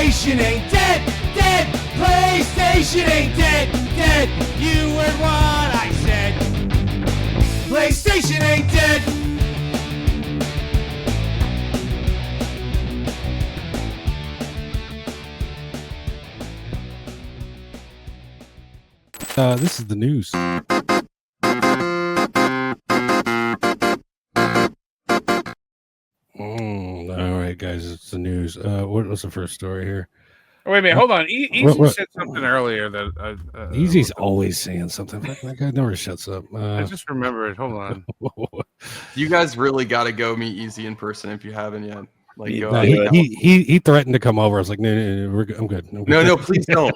PlayStation ain't dead, dead. PlayStation ain't dead, dead. You heard what I said. PlayStation ain't dead. This is the news. All right, guys, it's the news. What was the first story here? Oh, wait a minute, hold on. Easy said something earlier that Easy's always saying something. That guy never shuts up. I just remember it. Hold on. You guys really got to go meet Easy in person if you haven't yet. Like, go he threatened to come over. I was like, no, I'm good. No, please don't.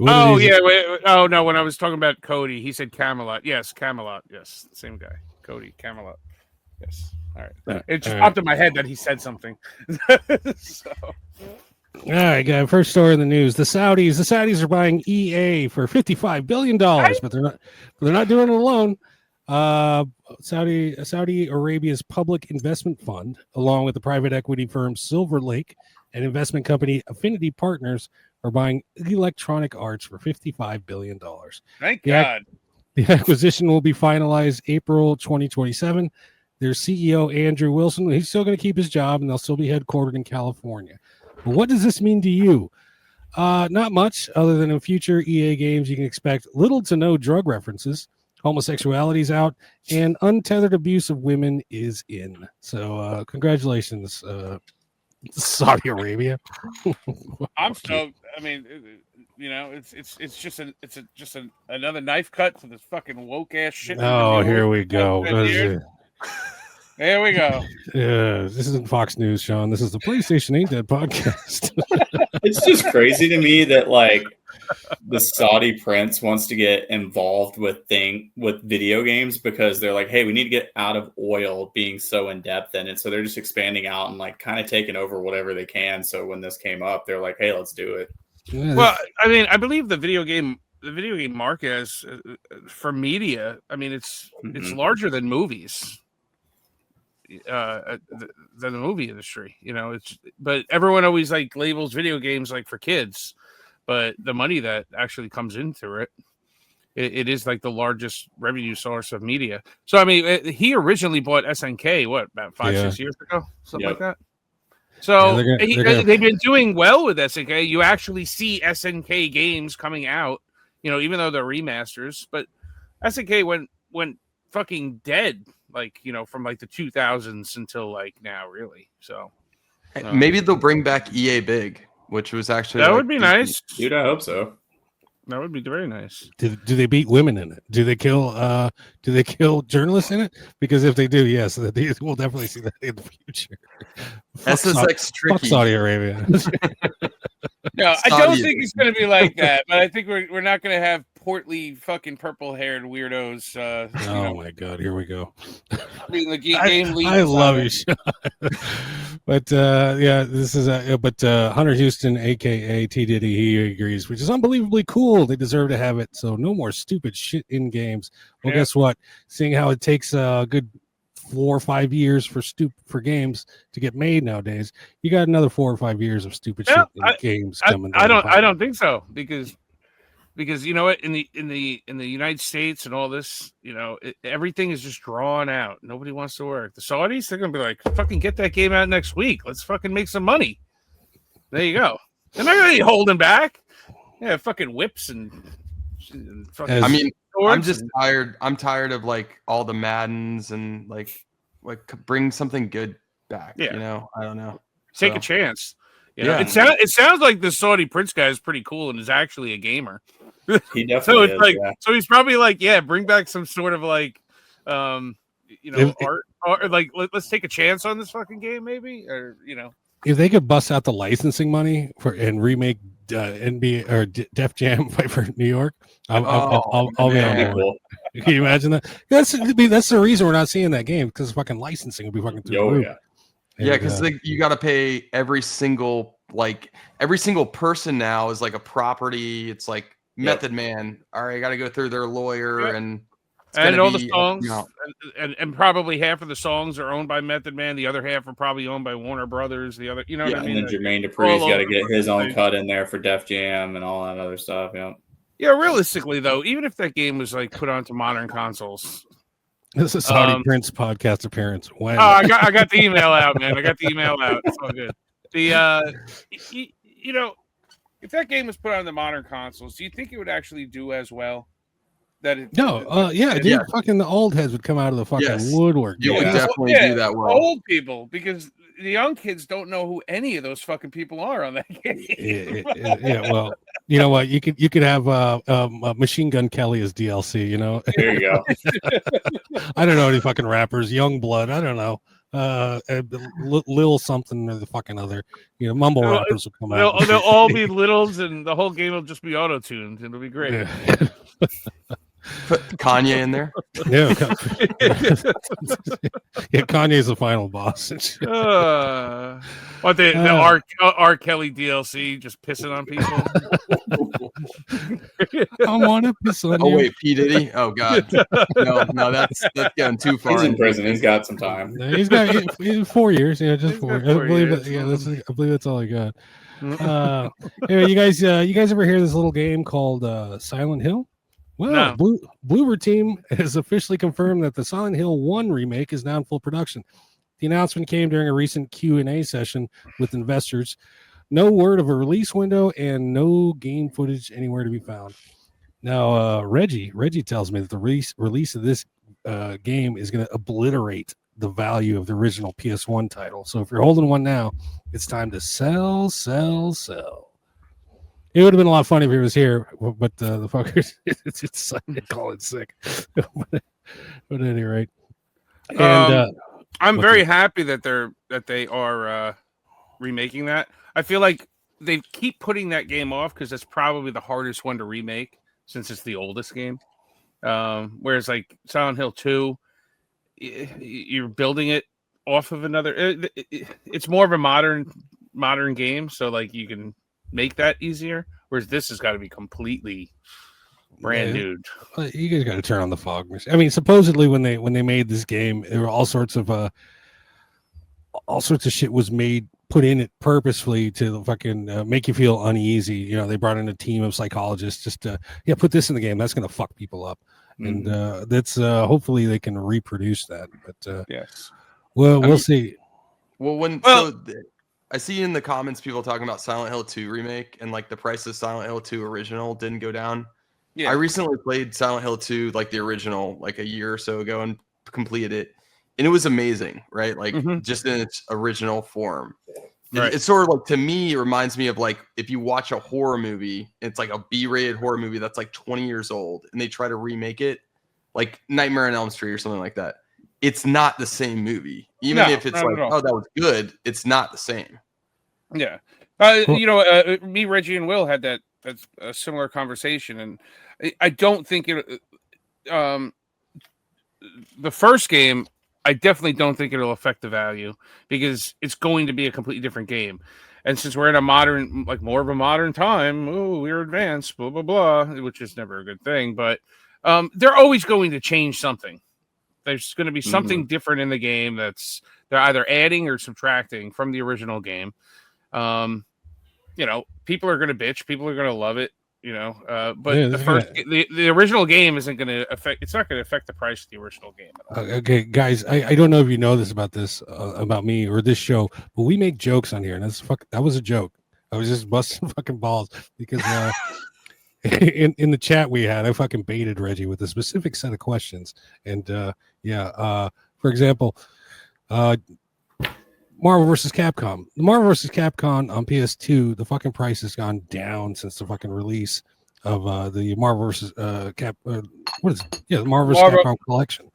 Oh yeah, wait, oh no. When I was talking about Cody, he said Camelot. Yes, Camelot. Yes, same guy. Cody Camelot. Yes. All right. It just popped in my head that he said something. So. All right, guys. First story in the news: the Saudis are buying EA for $55 billion, but they're not doing it alone. Saudi Arabia's public investment fund, along with the private equity firm Silver Lake and investment company Affinity Partners, are buying Electronic Arts for $55 billion. Thank God. The acquisition will be finalized April 2027. Their CEO, Andrew Wilson, he's still going to keep his job, and they'll still be headquartered in California. But what does this mean to you? Not much, other than in future EA games, you can expect little to no drug references. Homosexuality is out, and untethered abuse of women is in. So, congratulations, Saudi Arabia. I'm stoked. I mean, you know, it's just another knife cut to this fucking woke ass shit. Oh, here we go. There we go. Yeah, this isn't Fox News, Sean. This is the PlayStation Ain't Dead podcast. It's just crazy to me that like the Saudi prince wants to get involved with video games because they're like, hey, we need to get out of oil being so in depth in it. So they're just expanding out and like kind of taking over whatever they can. So when this came up, they're like, hey, let's do it. Yeah, well, I mean, I believe the video game market is for media. I mean, it's larger than movies. Than the movie industry, you know. But everyone always like labels video games like for kids, but the money that actually comes into it is like the largest revenue source of media. So I mean, he originally bought SNK about 5-6 years ago, something like that. So they've been doing well with SNK. You actually see SNK games coming out, you know, even though they're remasters. But SNK went fucking dead. Like, you know, from like the 2000s until like now, really. So maybe they'll bring back EA Big, which was actually that would be nice, dude. I hope so. That would be very nice. Do they beat women in it? Do they kill journalists in it? Because if they do, yes, we'll definitely see that in the future. SSX tricky. Fuck Saudi Arabia. No, I don't think it's going to be like that. But I think we're not going to have portly, fucking purple-haired weirdos. My god, here we go. Being the game lead. I love you, Sean. But this is Hunter Houston, aka T Diddy, he agrees, which is unbelievably cool. They deserve to have it. So no more stupid shit in games. Well, guess what? Seeing how it takes a good 4 or 5 years for games to get made nowadays, you got another 4 or 5 years of stupid shit in games coming. I don't think so because you know what, in the United States and all this, you know, everything is just drawn out. Nobody wants to work. The Saudis, they're gonna be like, fucking get that game out next week. Let's fucking make some money. There you go. They're not really holding back. Yeah, fucking whips and fucking. I mean, I'm just tired. I'm tired of like all the Maddens and like bring something good back. Yeah. You know, I don't know. Take a chance. You know? It sounds like the Saudi prince guy is pretty cool and is actually a gamer. He definitely so it's so he's probably like, yeah, bring back some sort of like, you know, art or like let's take a chance on this fucking game, maybe, or you know, if they could bust out the licensing money and remake NBA or Def Jam Fight for New York, I'll be on board. Can you imagine that? That's the reason we're not seeing that game, because fucking licensing will be fucking through the roof. Yeah, because you got to pay every single person now is like a property. It's like Method Man. All right, got to go through their lawyer and and all the songs, and probably half of the songs are owned by Method Man. The other half are probably owned by Warner Brothers. The other, you know what I mean? And then Jermaine Dupri's got to get his own cut in there for Def Jam and all that other stuff. Yeah. Yeah, realistically though, even if that game was like put onto modern consoles, this is Saudi Prince podcast appearance. When? Oh, I got the email out, man. I got the email out. It's all good. You know, if that game was put on the modern consoles, do you think it would actually do as well? Fucking the old heads would come out of the fucking woodwork. You would definitely do that well. Old people, because the young kids don't know who any of those fucking people are on that game. Well, you know what? You could have Machine Gun Kelly as DLC. You know, there you go. I don't know any fucking rappers. Young Blood. I don't know. Lil something or the fucking other. You know, mumble rappers will come out. They'll all be littles, and the whole game will just be auto tuned. It'll be great. Yeah. Put Kanye in there. Yeah, Kanye's the final boss. What the R. Kelly DLC just pissing on people? I want to piss on you. Oh wait, P Diddy. Oh god, no, that's getting too far. He's in prison. He's got some time. He's got 4 years. Yeah, just 4. I believe I believe that's all he got. Anyway, you guys ever hear this little game called Silent Hill? Well, no. Bloober Team has officially confirmed that the Silent Hill 1 remake is now in full production. The announcement came during a recent Q&A session with investors. No word of a release window and no game footage anywhere to be found. Now, Reggie tells me that the release of this game is going to obliterate the value of the original PS1 title. So if you're holding one now, it's time to sell. It would have been a lot of fun if he was here, but the fuckers, it's call it sick. But at any rate, and I'm very happy that they are remaking that. I feel like they keep putting that game off because that's probably the hardest one to remake since it's the oldest game. Whereas like Silent Hill 2, you're building it off of another. It's more of a modern game, so like you can make that easier, whereas this has got to be completely brand new. You guys got to turn on the fog machine. I mean, supposedly when they made this game, there were all sorts of shit was put in it purposefully to fucking make you feel uneasy. You know, they brought in a team of psychologists just to put this in the game. That's gonna fuck people up, and that's hopefully they can reproduce that. But yes, well, we'll see. I see in the comments people talking about Silent Hill 2 remake and like the price of Silent Hill 2 original didn't go down. Yeah. I recently played Silent Hill 2, like the original, like a year or so ago and completed it. And it was amazing, right? Like just in its original form. Right. It's sort of like, to me, it reminds me of like if you watch a horror movie, it's like a B-rated horror movie that's like 20 years old and they try to remake it, like Nightmare on Elm Street or something like that. It's not the same movie. Even if it's like, oh, that was good, it's not the same. Yeah. Me, Reggie, and Will had that's a similar conversation, and I don't think it. The first game, I definitely don't think it'll affect the value because it's going to be a completely different game, and since we're in a modern, like more of a modern time, we're advanced, blah blah blah, which is never a good thing. But they're always going to change something. There's going to be something different in the game that's they're either adding or subtracting from the original game. People are going to bitch. People are going to love it. But the original game isn't going to affect. It's not going to affect the price of the original game at all. Okay, guys, I don't know if you know this about me or this show, but we make jokes on here, and that was a joke. I was just busting fucking balls because in the chat we had, I fucking baited Reggie with a specific set of questions, and for example, Marvel vs. Capcom. The Marvel vs. Capcom on PS2, the fucking price has gone down since the fucking release of the Marvel vs. The Marvel vs. Capcom collection.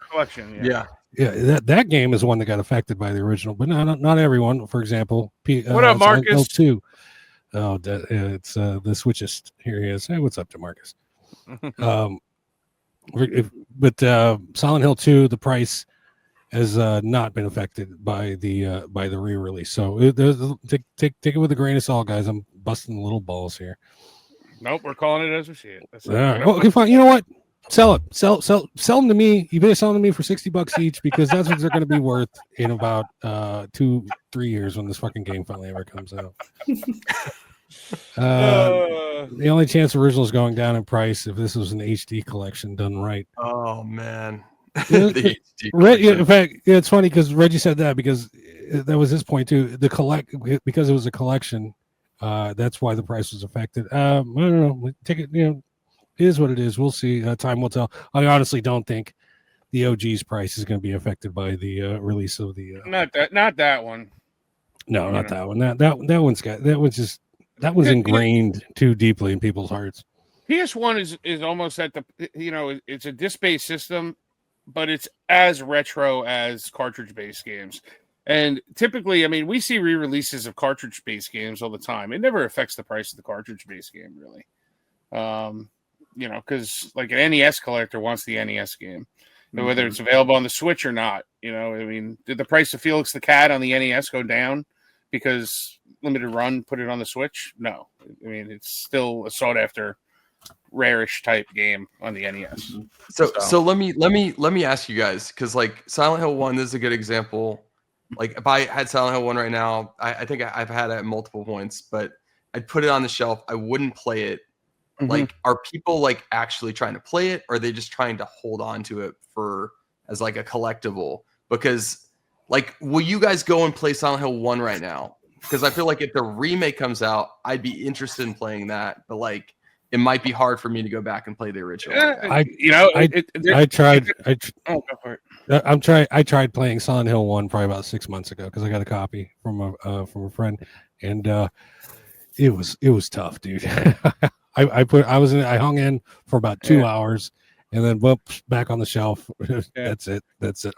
Yeah. Yeah, that game is one that got affected by the original, but not everyone. For example, what up, Marcus? L2. Oh, it's the Switchist. Here he is. Hey, what's up, DeMarcus? Silent Hill 2, the price has not been affected by the re-release. So take it with a grain of salt, guys. I'm busting little balls here. Nope, we're calling it as we see it. Okay, fine. You know what? Sell them to me. You better sell them to me for $60 each because that's what they're going to be worth in about 2-3 years when this fucking game finally ever comes out. The only chance originals going down in price if this was an HD collection done right. Oh man. The HD in fact, it's funny because Reggie said that because that was his point too. Because it was a collection. That's why the price was affected. I don't know. Take it. It is what it is. We'll see. Time will tell. I honestly don't think the OG's price is going to be affected by the release of the. Not that one. No, not that one. That one's ingrained too deeply in people's hearts. PS1 is almost at the it's a disc-based system, but it's as retro as cartridge-based games. And typically, I mean, we see re-releases of cartridge-based games all the time. It never affects the price of the cartridge-based game, really. Because like an NES collector wants the NES game, whether it's available on the Switch or not. I mean, did the price of Felix the Cat on the NES go down because Limited Run put it on the Switch? No. I mean, it's still a sought-after, rare-ish type game on the NES. So let me ask you guys, because like Silent Hill 1 is a good example. Like if I had Silent Hill 1 right now, I think I've had it at multiple points, but I'd put it on the shelf. I wouldn't play it. Like, are people like actually trying to play it, or are they just trying to hold on to it as like a collectible? Because like, will you guys go and play Silent Hill 1 right now? Because I feel like if the remake comes out, I'd be interested in playing that, but like it might be hard for me to go back and play the original. I tried. Go for it. I tried playing Silent Hill 1 probably about 6 months ago because I got a copy from a friend, and it was tough, dude. I hung in for about 2 hours, and then whoops, back on the shelf. That's it.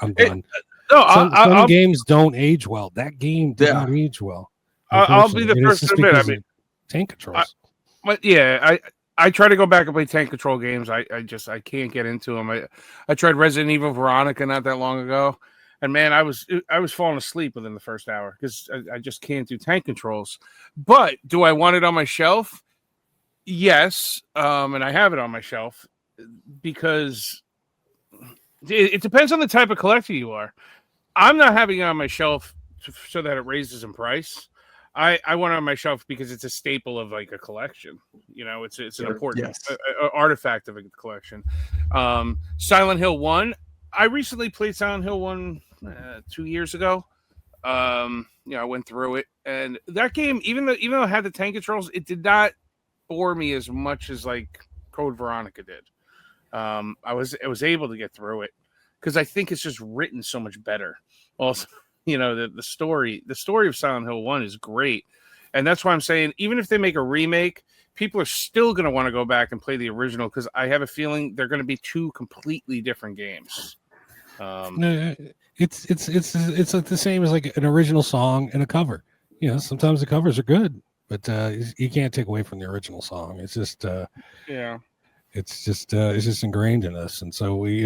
I'm done. Some games don't age well. That game did not age well. I'll be the first to admit. I mean, tank controls. I try to go back and play tank control games. I can't get into them. I tried Resident Evil Veronica not that long ago, and man, I was falling asleep within the first hour because I just can't do tank controls. But do I want it on my shelf? Yes, and I have it on my shelf because it depends on the type of collector you are. I'm not having it on my shelf so that it raises in price. I want it on my shelf because it's a staple of like a collection. It's an important artifact of a collection. Silent Hill 1. I recently played Silent Hill 1 2 years ago. I went through it, and that game, even though it had the tank controls, it did not bore me as much as like Code Veronica did. I was able to get through it because I think it's just written so much better. Also, the story of Silent Hill 1 is great, and that's why I'm saying even if they make a remake, people are still going to want to go back and play the original because I have a feeling they're going to be two completely different games. It's like the same as like an original song and a cover. Sometimes the covers are good, but you can't take away from the original song. It's just it's just ingrained in us, and so we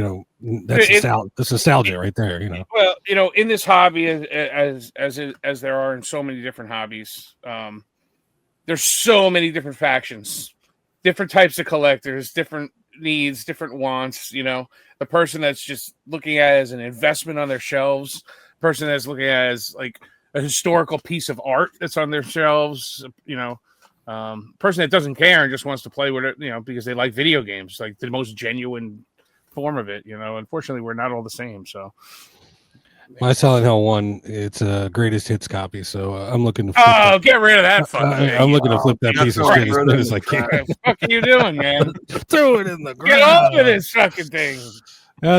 that's nostalgia right there. Well, in this hobby, as there are in so many different hobbies, there's so many different factions, different types of collectors, different needs, different wants. The person that's just looking at it as an investment on their shelves, person that's looking at it as like a historical piece of art that's on their shelves, person that doesn't care and just wants to play with it, because they like video games, like the most genuine form of it. Unfortunately, we're not all the same. So my Silent Hill 1, it's a greatest hits copy, so I'm looking to flip get rid of that fucking thing. I'm looking to flip that piece of shit as soon as I can. What the fuck are you doing, man? Throw it in the ground. Get over this fucking thing.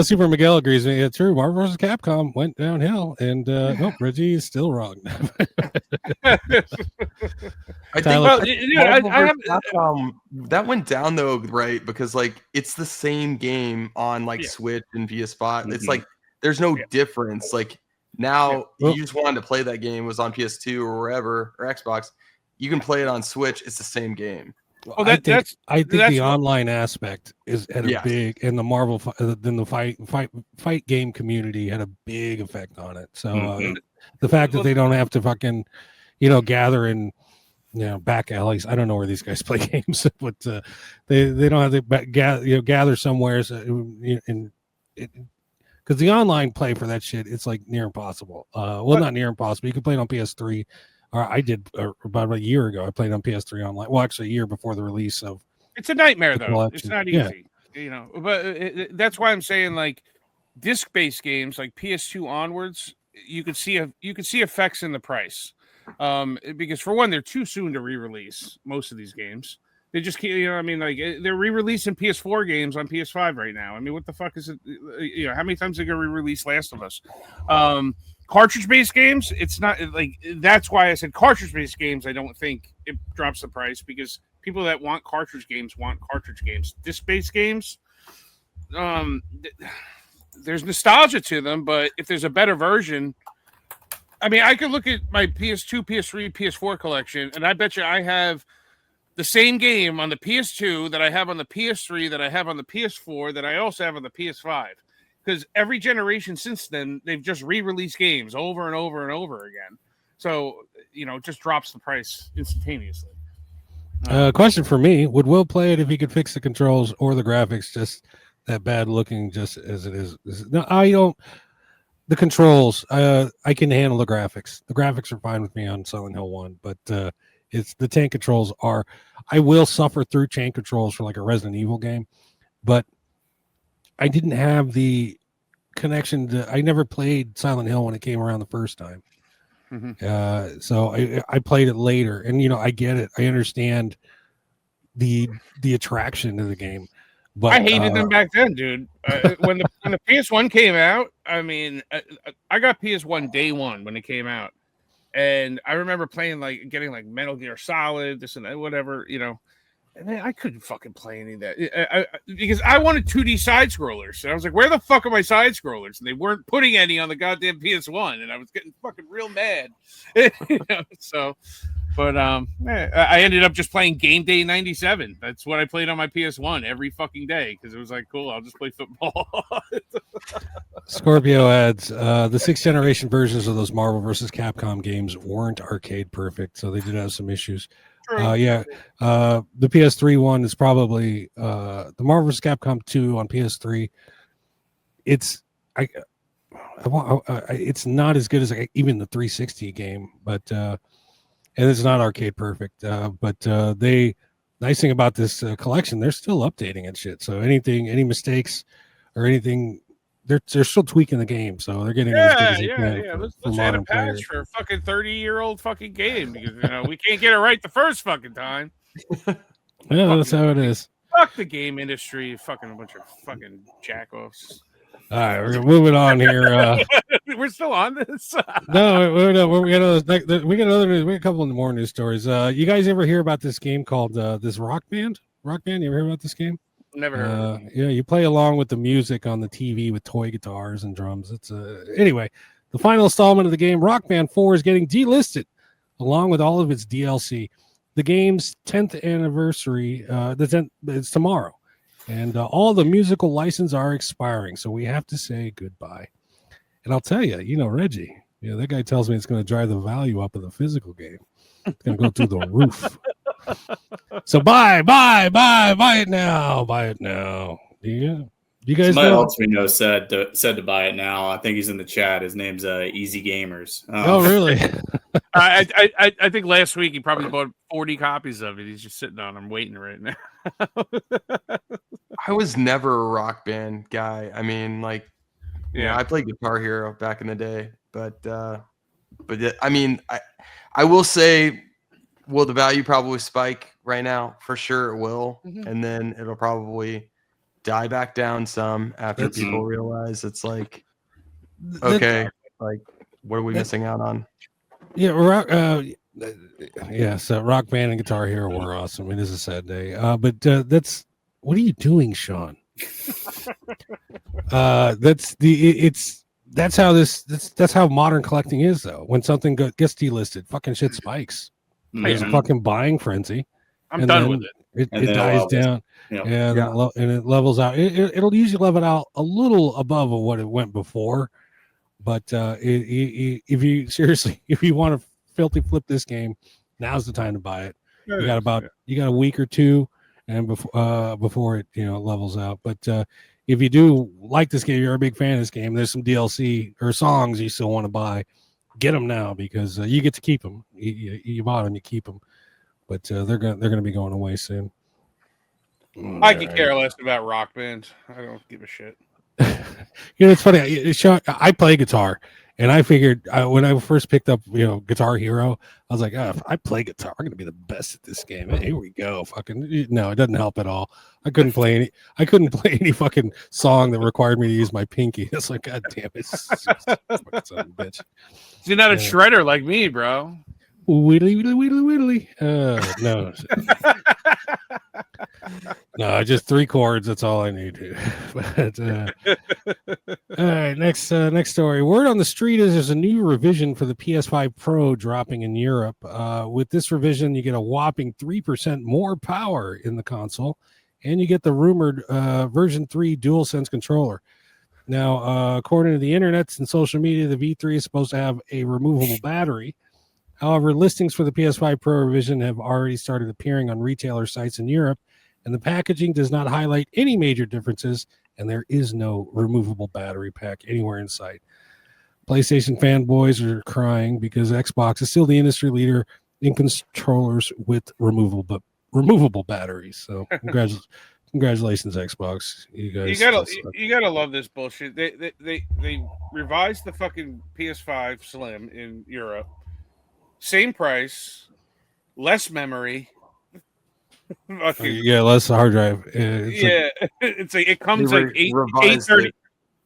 Super Miguel agrees with me. It's true. Marvel vs. Capcom went downhill, and nope, Reggie is still wrong. I think that went down though, right? Because like it's the same game on like Switch and PS5. It's like there's no difference. Like now, you just wanted to play that game, was on PS2 or wherever or Xbox. You can play it on Switch. It's the same game. Well, I think the online aspect is at a big, and the Marvel, then the fight game community had a big effect on it. So the fact that they don't have to fucking, gather in back alleys. I don't know where these guys play games, but they don't have to gather somewhere. And because the online play for that shit, it's like near impossible. Not near impossible. You can play it on PS3, or I did about a year ago. I played on PS3 online. Well, actually, a year before the release of. It's a nightmare, though. Collection. It's not easy, But that's why I'm saying, like, disc-based games, like PS2 onwards, you could see effects in the price, because for one, they're too soon to re-release most of these games. They just can't, like they're re-releasing PS4 games on PS5 right now. I mean, what the fuck is it? How many times are they gonna re-release Last of Us? Cartridge-based games, it's not like that's why I said cartridge-based games. I don't think it drops the price because people that want cartridge games want cartridge games. Disc-based games, there's nostalgia to them, but if there's a better version, I mean, I could look at my PS2, PS3, PS4 collection, and I bet you I have the same game on the PS2 that I have on the PS3, that I have on the PS4, that I also have on the PS5. Because every generation since then, they've just re-released games over and over and over again. So, it just drops the price instantaneously. Question for me: would Will play it if he could fix the controls or the graphics just that bad looking, just as it is? No, I don't. The controls, I can handle the graphics. The graphics are fine with me on Silent Hill 1, but it's the tank controls are. I will suffer through tank controls for like a Resident Evil game, but I didn't have the connection to. I never played Silent Hill when it came around the first time. Mm-hmm. So I played it later, and I get it. I understand the attraction to the game. But I hated them back then, dude. When the PS1 came out, I mean, I got PS1 day one when it came out, and I remember playing getting Metal Gear Solid, this and that, whatever, And I couldn't fucking play any of that because I wanted 2D side scrollers. And I was like, where the fuck are my side scrollers? And they weren't putting any on the goddamn PS1, and I was getting fucking real mad. But I ended up just playing Game Day 97. That's what I played on my PS1 every fucking day because it was like, cool, I'll just play football. Scorpio adds, the 6th generation versions of those Marvel vs. Capcom games weren't arcade perfect, so they did have some issues. The PS3 one is probably the Marvel vs. Capcom 2 on PS3. It's it's not as good as even the 360 game, but and it's not arcade perfect. But they nice thing about this collection, they're still updating and shit. So any mistakes or anything, they're still tweaking the game. So they're getting as good as they can. Let's add a patch for a fucking 30-year-old fucking game because we can't get it right the first fucking time. Yeah, that's how it is. Fuck the game industry, fucking a bunch of fucking jackoffs. All right, we're moving on here. We're still on this. No, we got a couple of more news stories. You guys ever hear about this game called this Rock Band? Rock Band, you ever hear about this game? Never heard of it. Yeah, you play along with the music on the TV with toy guitars and drums. It's anyway, the final installment of the game, Rock Band 4, is getting delisted along with all of its DLC. The game's 10th anniversary, it's tomorrow. And all the musical license are expiring, so we have to say goodbye. And I'll tell you, Reggie, that guy tells me it's going to drive the value up of the physical game. It's going to go through the roof. So buy it now. Yeah, you guys. Somebody else we know said to buy it now. I think he's in the chat. His name's Easy Gamers. Oh, really? I think last week he probably bought 40 copies of it. He's just sitting on them waiting right now. I was never a Rock Band guy. I mean, I played Guitar Hero back in the day, but I mean, I will say, will the value probably spike right now? For sure it will, and then it'll probably die back down some after people realize it's like, okay, what are we missing out on? Yeah, so Rock Band and Guitar Hero were awesome. It is a sad day, but that's what are you doing, Sean? That's how modern collecting is, though. When something gets delisted, fucking shit spikes. There's a fucking buying frenzy. I'm done with it. It dies down. Yep. And it levels out. It'll usually level out a little above of what it went before. But if you want to filthy flip this game, now's the time to buy it. You got a week or two, and before it levels out. But if you do like this game, you're a big fan of this game. There's some DLC or songs you still want to buy. Get them now because you get to keep them. You bought them, you keep them. But they're gonna be going away soon. I could care less about Rock Band. I don't give a shit. It's funny. I play guitar, and I figured when I first picked up Guitar Hero, I was like, if I play guitar, I'm gonna be the best at this game. Hey, here we go. Fucking no, it doesn't help at all. I couldn't play any fucking song that required me to use my pinky. It's like, God damn it, son of a bitch. You're not a shredder like me, bro. Whittly, whittly. No. No, just 3 chords. That's all I need. But, all right, next story. Word on the street is there's a new revision for the PS5 Pro dropping in Europe. With this revision, you get a whopping 3% more power in the console, and you get the rumored version 3 DualSense controller. Now, according to the internet and social media, the V3 is supposed to have a removable battery. However, listings for the PS5 Pro revision have already started appearing on retailer sites in Europe, and the packaging does not highlight any major differences, and there is no removable battery pack anywhere in sight. PlayStation fanboys are crying because Xbox is still the industry leader in controllers with removable batteries. So, congratulations, Xbox. You guys, you gotta love this bullshit. They revised the fucking PS5 Slim in Europe. Same price, less memory. Less hard drive. It's like it comes like 830.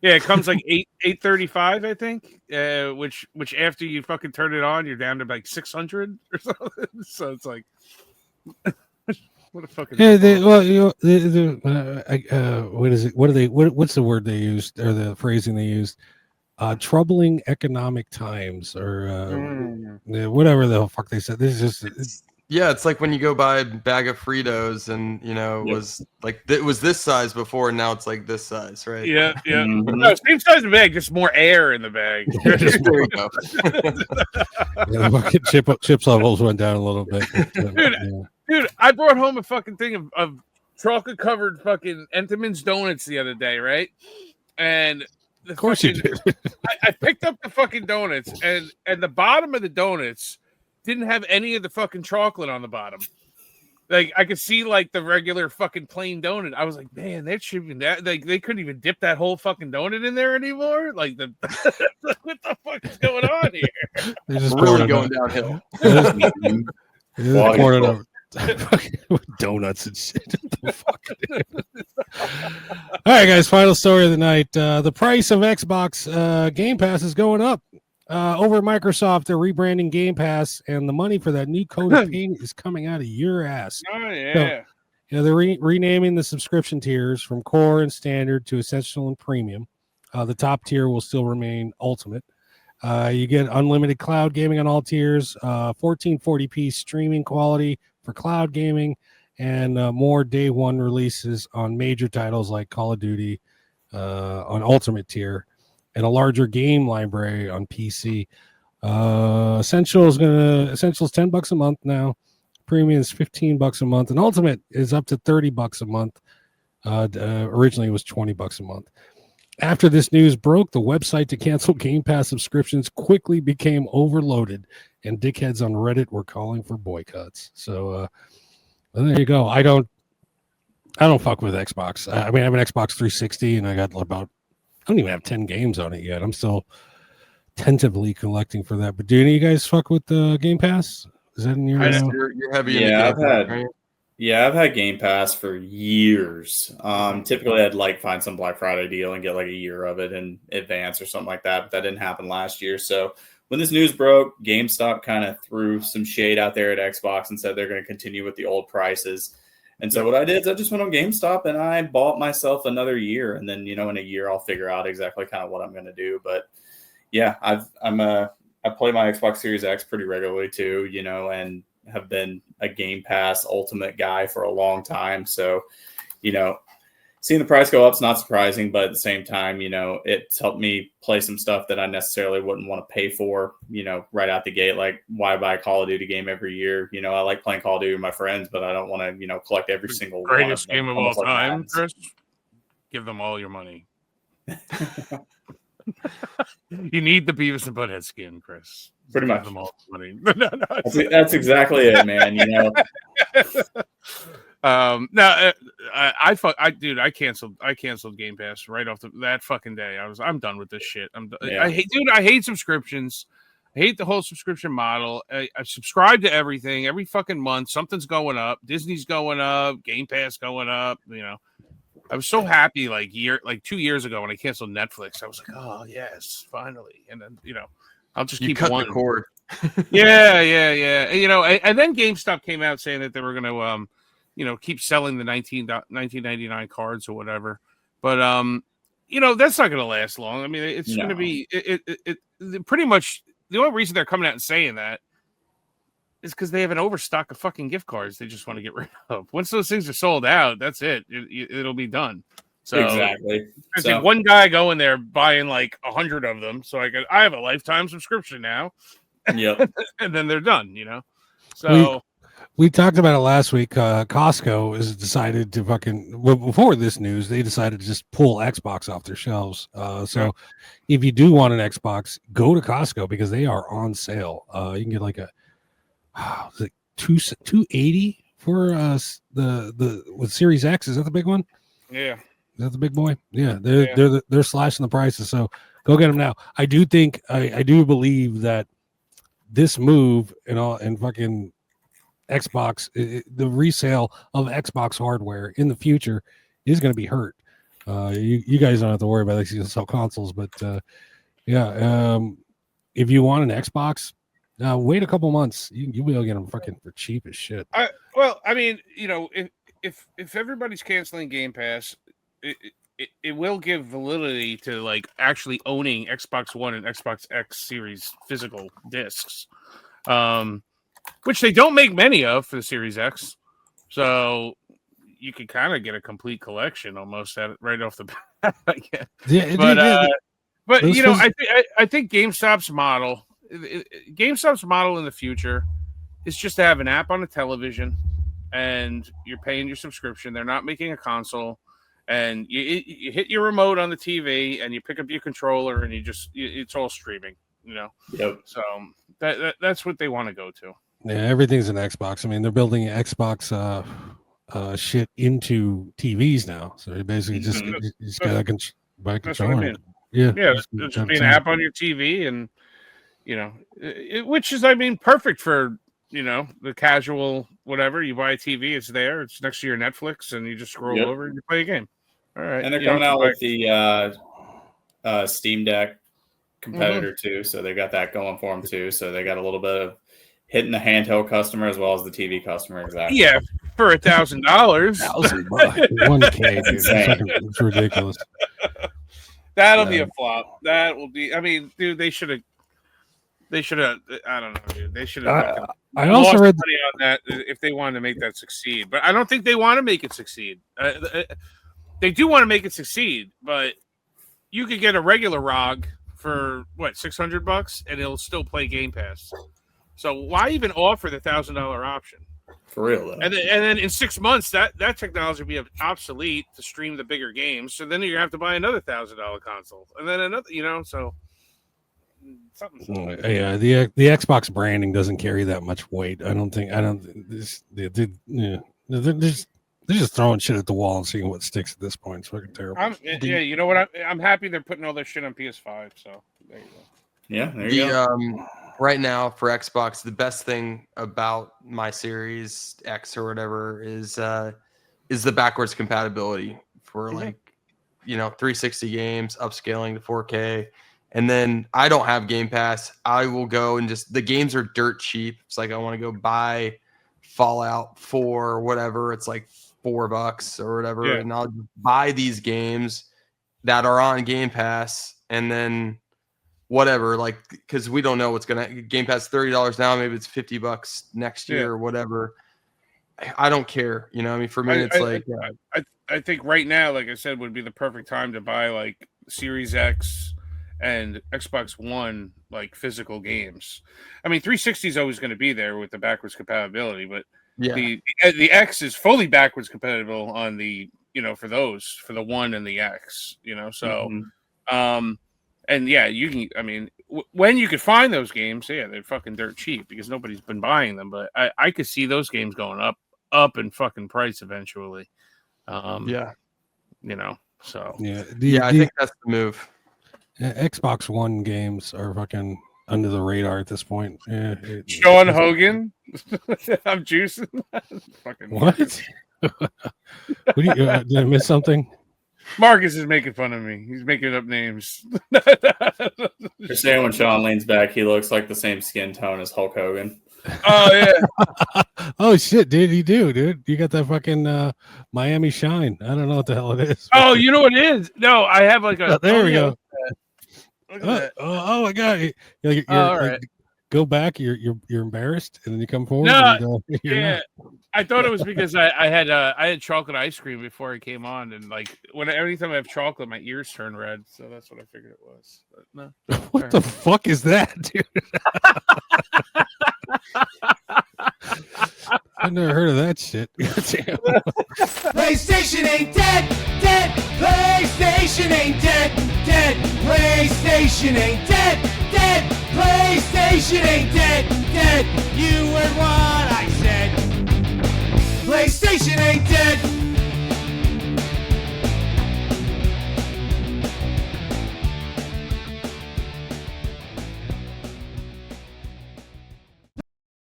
Yeah, it comes like 835, I think. Which after you fucking turn it on, you're down to like 600 or something. So it's like, what a fucking. What is it? What's the word they used or the phrasing they used? Troubling economic times or whatever the fuck they said. This is just it's like when you go buy a bag of Fritos and it was like it was this size before and now it's like this size, right? Yeah. No, same size of bag, just more air in the bag. Just there you go. The fucking chips levels went down a little bit. Dude, I brought home a fucking thing of chocolate covered fucking Entenmann's donuts the other day, right? And of course you did. I picked up the fucking donuts, and the bottom of the donuts didn't have any of the fucking chocolate on the bottom. Like I could see like the regular fucking plain donut. I was like, man, that should be that. Like they couldn't even dip that whole fucking donut in there anymore. Like what the fuck is going on here? They're just really going downhill. Donuts and shit. All right, guys. Final story of the night. The price of Xbox Game Pass is going up. Over at Microsoft, they're rebranding Game Pass, and the money for that new coat of paint is coming out of your ass. Oh yeah. So, they're renaming the subscription tiers from Core and Standard to Essential and Premium. The top tier will still remain Ultimate. You get unlimited cloud gaming on all tiers, 1440p streaming quality for cloud gaming, and more day one releases on major titles like Call of Duty on Ultimate tier, and a larger game library on PC. Essential is $10 a month now. Premium is $15 a month, and Ultimate is up to $30 a month. Originally, it was $20 a month. After this news broke, the website to cancel Game Pass subscriptions quickly became overloaded, and dickheads on Reddit were calling for boycotts. So there you go. I don't fuck with Xbox. I mean, I have an Xbox 360, and I don't even have 10 games on it yet. I'm still tentatively collecting for that. But do any of you guys fuck with the Game Pass? Is that in your? You're heavy. I've had Game Pass for years. Typically, I'd find some Black Friday deal and get like a year of it in advance or something like that. But that didn't happen last year. So when this news broke, GameStop kind of threw some shade out there at Xbox and said they're going to continue with the old prices. And so what I did is I just went on GameStop and I bought myself another year. And then, in a year, I'll figure out exactly kind of what I'm going to do. But yeah, I play my Xbox Series X pretty regularly too, and have been a Game Pass Ultimate guy for a long time. So, seeing the price go up is not surprising, but at the same time, it's helped me play some stuff that I necessarily wouldn't want to pay for, right out the gate. Like, why buy a Call of Duty game every year? I like playing Call of Duty with my friends, but I don't want to, collect every single greatest one game of all time, Chris. Give them all your money. You need the Beavis and Butthead skin, Chris. Pretty much. Give them all the money. That's exactly it, man. I canceled Game Pass right off that fucking day. I'm done with this shit. I hate subscriptions. I hate the whole subscription model. I subscribe to everything every fucking month. Something's going up. Disney's going up. Game Pass going up. I was so happy like 2 years ago when I canceled Netflix. I was like, oh yes, finally. And then I'll just keep cut one. the cord. yeah. And then GameStop came out saying that they were going to keep selling the 1999 cards or whatever. But that's not going to last long. I mean, it's going to be it pretty much the only reason they're coming out and saying that is because they have an overstock of fucking gift cards they just want to get rid of. Once those things are sold out, that's it. It'll be done. So exactly. There's one guy going there buying like 100 of them. So I have a lifetime subscription now. Yep. And then they're done, So we talked about it last week. Costco has decided to before this news, they decided to just pull Xbox off their shelves. So if you do want an Xbox, go to Costco because they are on sale. You can get like like $280 for the with Series X. Is that the big one? Yeah. Is that the big boy? Yeah, they're slashing the prices. So go get them now. I do think I do believe that this move and fucking Xbox, the resale of Xbox hardware in the future is going to be hurt. You guys don't have to worry about it. You can sell consoles, but if you want an Xbox, wait a couple months. You'll be able to get them fucking for cheap as shit. If everybody's canceling Game Pass, it will give validity to like actually owning Xbox One and Xbox X Series physical discs, which they don't make many of for the Series X. So you can kind of get a complete collection almost right off the bat. But I think GameStop's model in the future is just to have an app on the television, and you're paying your subscription. They're not making a console, and you hit your remote on the TV, and you pick up your controller, and it's all streaming. Yep. So that's what they want to go to. Yeah, everything's an Xbox. I mean, they're building Xbox shit into TVs now. So you basically just gotta buy a controller. What I mean. Yeah, just be an app on your TV, and which is, perfect for the casual whatever. You buy a TV, it's there, it's next to your Netflix, and you just scroll over and you play a game. All right, and they're coming out with the Steam Deck competitor too, so they got that going for them too. So they got a little bit of hitting the handheld customer as well as the TV customer. Exactly. Yeah, for $1,000. $1,000, dude. It's ridiculous. That'll be a flop. That will be. Dude, they should have. I don't know, dude. They should have. I also read money on that if they wanted to make that succeed, but I don't think they want to make it succeed. They do want to make it succeed, but you could get a regular ROG for what, $600, and it'll still play Game Pass. So why even offer the $1,000 option? For real, though. And then in 6 months, that technology will be obsolete to stream the bigger games. So then you're gonna have to buy another $1,000 console, and then another. So something. Yeah, the Xbox branding doesn't carry that much weight. I don't think. They're just throwing shit at the wall and seeing what sticks at this point. It's fucking terrible. You know what? I'm happy they're putting all their shit on PS5. So there you go. Yeah, there you go. Right now for Xbox, the best thing about my Series X or whatever is the backwards compatibility for 360 games, upscaling to 4K. And then I don't have Game Pass. I will go and the games are dirt cheap. It's like I want to go buy Fallout 4 or whatever. It's like $4 or whatever. Yeah. And I'll buy these games that are on Game Pass and then whatever, because we don't know what's going to Game Pass $30 now. Maybe it's $50 next year or whatever. I don't care. For me, it's I think right now, like I said, would be the perfect time to buy like Series X and Xbox One, like physical games. I mean, 360 is always going to be there with the backwards compatibility, but the X is fully backwards compatible on the, for the One and the X, so and yeah, you can. I mean, when you could find those games, yeah, they're fucking dirt cheap because nobody's been buying them. But I could see those games going up in fucking price eventually. So I think that's the move. Xbox One games are fucking under the radar at this point. Sean Hogan, I'm juicing. Fucking what? What do you, did I miss something? Marcus is making fun of me. He's making up names. You're saying when Sean leans back, he looks like the same skin tone as Hulk Hogan. Oh yeah. Oh shit, dude, you do, dude. You got that fucking Miami shine. I don't know what the hell it is. Oh, you know what it is? No, I have like a. There we go. Look at that. Oh my god! You're right. like, go back. You're embarrassed, and then you come forward. No, and, yeah. not. I thought it was because I had chocolate ice cream before it came on, and like anytime I have chocolate, my ears turn red. So that's what I figured it was. But no. What the fuck is that, dude? I've never heard of that shit. PlayStation ain't dead, dead. PlayStation ain't dead, dead. PlayStation ain't dead, dead. PlayStation ain't dead, dead. You heard what I said. PlayStation ain't dead.